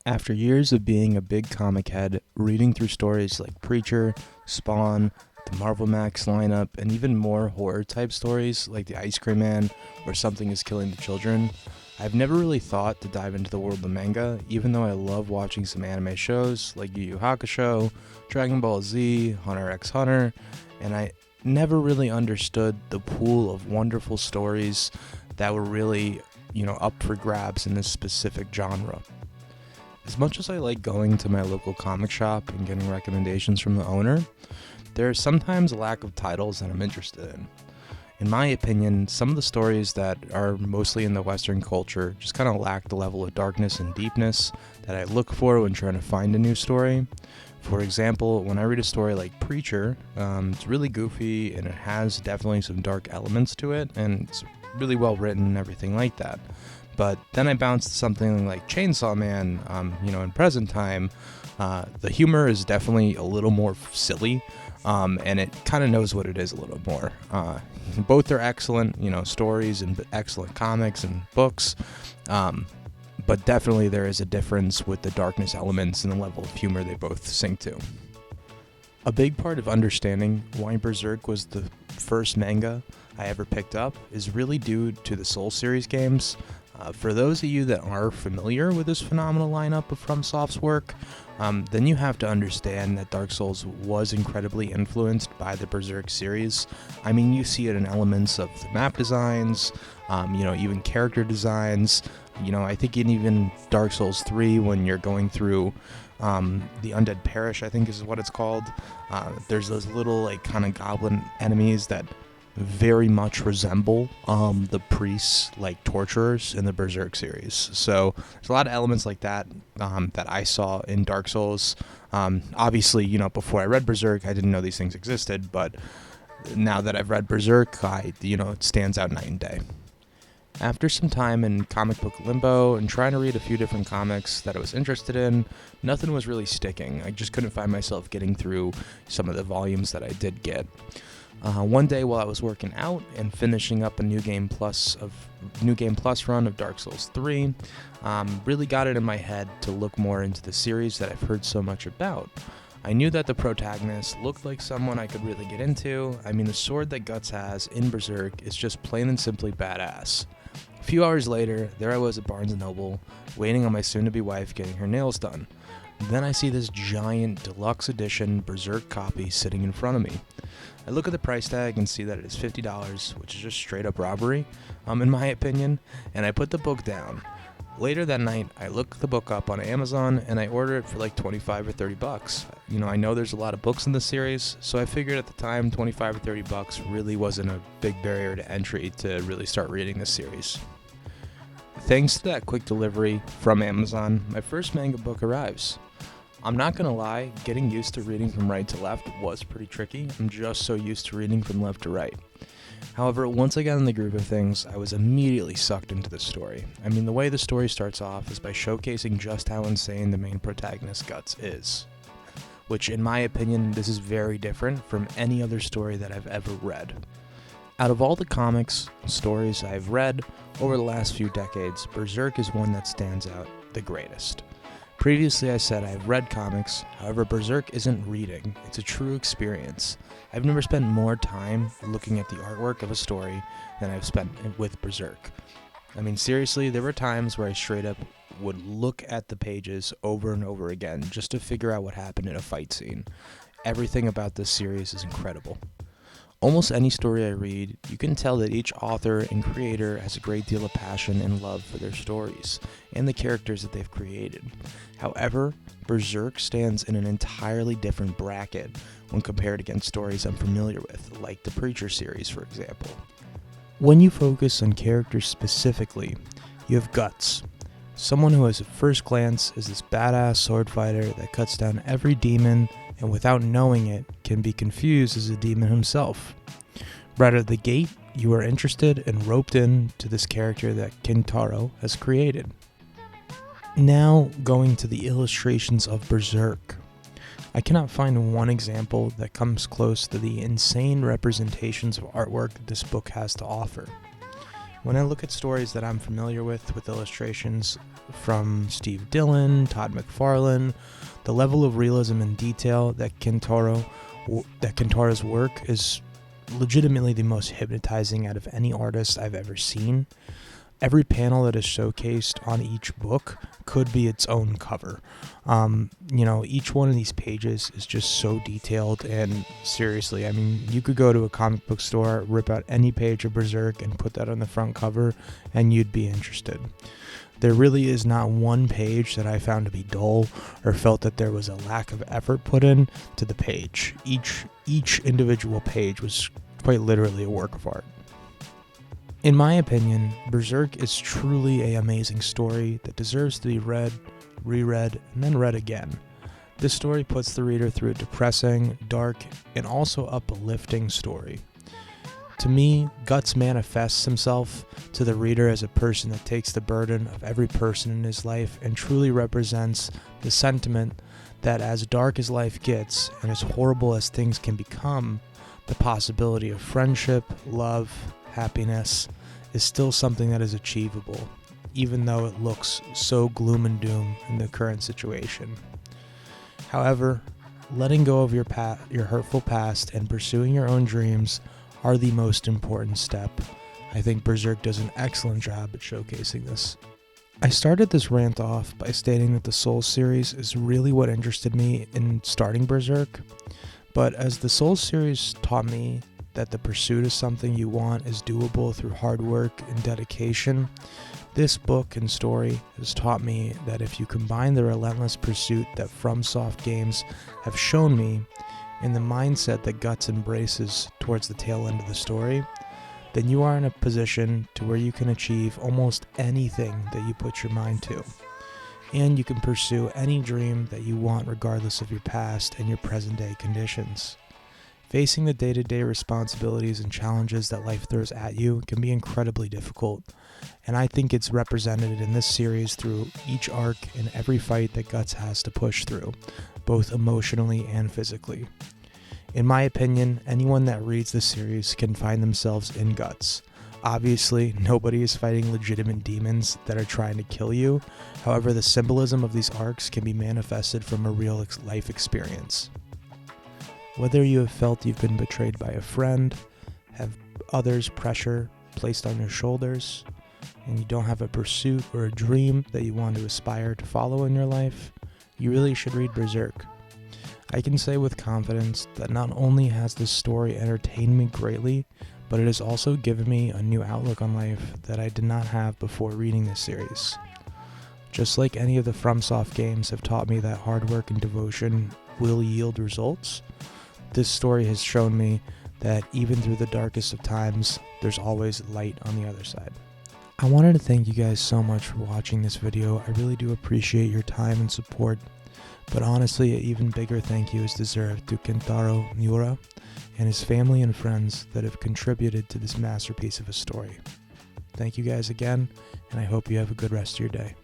After years of being a big comic head, reading through stories like Preacher, Spawn, the Marvel Max lineup, and even more horror type stories like The Ice Cream Man or Something is Killing the Children, I've never really thought to dive into the world of manga, even though I love watching some anime shows like Yu Yu Hakusho, Dragon Ball Z, Hunter x Hunter, and I never really understood the pool of wonderful stories that were really, up for grabs in this specific genre. As much as I like going to my local comic shop and getting recommendations from the owner, there is sometimes a lack of titles that I'm interested in. In my opinion, some of the stories that are mostly in the Western culture just kind of lack the level of darkness and deepness that I look for when trying to find a new story. For example, when I read a story like Preacher, it's really goofy and it has definitely some dark elements to it, and it's really well written and everything like that. But then I bounce to something like Chainsaw Man, in present time. The humor is definitely a little more silly, and it kind of knows what it is a little more. Both are excellent, stories and excellent comics and books, but definitely there is a difference with the darkness elements and the level of humor they both sink to. A big part of understanding why Berserk was the first manga I ever picked up is really due to the Soul series games. For those of you that are familiar with this phenomenal lineup of FromSoft's work, then you have to understand that Dark Souls was incredibly influenced by the Berserk series. I mean, you see it in elements of the map designs, even character designs. I think in even Dark Souls 3, when you're going through the Undead Parish, I think is what it's called, there's those little kind of goblin enemies that very much resemble the priests, torturers in the Berserk series. So there's a lot of elements like that that I saw in Dark Souls. Obviously, before I read Berserk, I didn't know these things existed, but now that I've read Berserk, it stands out night and day. After some time in comic book limbo and trying to read a few different comics that I was interested in, nothing was really sticking. I just couldn't find myself getting through some of the volumes that I did get. One day while I was working out and finishing up a New Game Plus run of Dark Souls 3, really got it in my head to look more into the series that I've heard so much about. I knew that the protagonist looked like someone I could really get into. I mean, the sword that Guts has in Berserk is just plain and simply badass. A few hours later, there I was at Barnes & Noble, waiting on my soon-to-be wife getting her nails done. Then I see this giant deluxe edition Berserk copy sitting in front of me. I look at the price tag and see that it is $50, which is just straight up robbery, in my opinion, and I put the book down. Later that night, I look the book up on Amazon and I order it for like $25 or $30. I know there's a lot of books in this series, so I figured at the time $25 or $30 really wasn't a big barrier to entry to really start reading this series. Thanks to that quick delivery from Amazon, my first manga book arrives. I'm not gonna lie, getting used to reading from right to left was pretty tricky. I'm just so used to reading from left to right. However, once I got in the groove of things, I was immediately sucked into the story. I mean, the way the story starts off is by showcasing just how insane the main protagonist Guts is. Which, in my opinion, this is very different from any other story that I've ever read. Out of all the comics and stories I've read over the last few decades, Berserk is one that stands out the greatest. Previously I said I've read comics, however Berserk isn't reading, it's a true experience. I've never spent more time looking at the artwork of a story than I've spent with Berserk. I mean, seriously, there were times where I straight up would look at the pages over and over again just to figure out what happened in a fight scene. Everything about this series is incredible. Almost any story I read, you can tell that each author and creator has a great deal of passion and love for their stories and the characters that they've created. However, Berserk stands in an entirely different bracket when compared against stories I'm familiar with, like the Preacher series, for example. When you focus on characters specifically, you have Guts, someone who at first glance is this badass sword fighter that cuts down every demon and without knowing it, can be confused as a demon himself. Right out of the gate, you are interested and roped in to this character that Kintaro has created. Now, going to the illustrations of Berserk. I cannot find one example that comes close to the insane representations of artwork this book has to offer. When I look at stories that I'm familiar with illustrations from Steve Dillon, Todd McFarlane, the level of realism and detail that Kentara's work is legitimately the most hypnotizing out of any artist I've ever seen. Every panel that is showcased on each book could be its own cover. Each one of these pages is just so detailed, and seriously, I mean, you could go to a comic book store, rip out any page of Berserk and put that on the front cover, and you'd be interested. There really is not one page that I found to be dull or felt that there was a lack of effort put in to the page. Each individual page was quite literally a work of art. In my opinion, Berserk is truly an amazing story that deserves to be read, reread, and then read again. This story puts the reader through a depressing, dark, and also uplifting story. To me, Guts manifests himself to the reader as a person that takes the burden of every person in his life and truly represents the sentiment that as dark as life gets and as horrible as things can become, the possibility of friendship, love, happiness is still something that is achievable, even though it looks so gloom and doom in the current situation. However, letting go of your hurtful past and pursuing your own dreams are the most important step. I think Berserk does an excellent job at showcasing this. I started this rant off by stating that the Souls series is really what interested me in starting Berserk, but as the Souls series taught me that the pursuit of something you want is doable through hard work and dedication, this book and story has taught me that if you combine the relentless pursuit that FromSoft games have shown me and the mindset that Guts embraces towards the tail end of the story, then you are in a position to where you can achieve almost anything that you put your mind to. And you can pursue any dream that you want regardless of your past and your present day conditions. Facing the day-to-day responsibilities and challenges that life throws at you can be incredibly difficult, and I think it's represented in this series through each arc and every fight that Guts has to push through, both emotionally and physically. In my opinion, anyone that reads this series can find themselves in Guts. Obviously, nobody is fighting legitimate demons that are trying to kill you. However, the symbolism of these arcs can be manifested from a real life experience. Whether you have felt you've been betrayed by a friend, have others' pressure placed on your shoulders, and you don't have a pursuit or a dream that you want to aspire to follow in your life, you really should read Berserk. I can say with confidence that not only has this story entertained me greatly, but it has also given me a new outlook on life that I did not have before reading this series. Just like any of the FromSoft games have taught me that hard work and devotion will yield results, this story has shown me that even through the darkest of times, there's always light on the other side. I wanted to thank you guys so much for watching this video. I really do appreciate your time and support, but honestly, an even bigger thank you is deserved to Kentaro Miura and his family and friends that have contributed to this masterpiece of a story. Thank you guys again, and I hope you have a good rest of your day.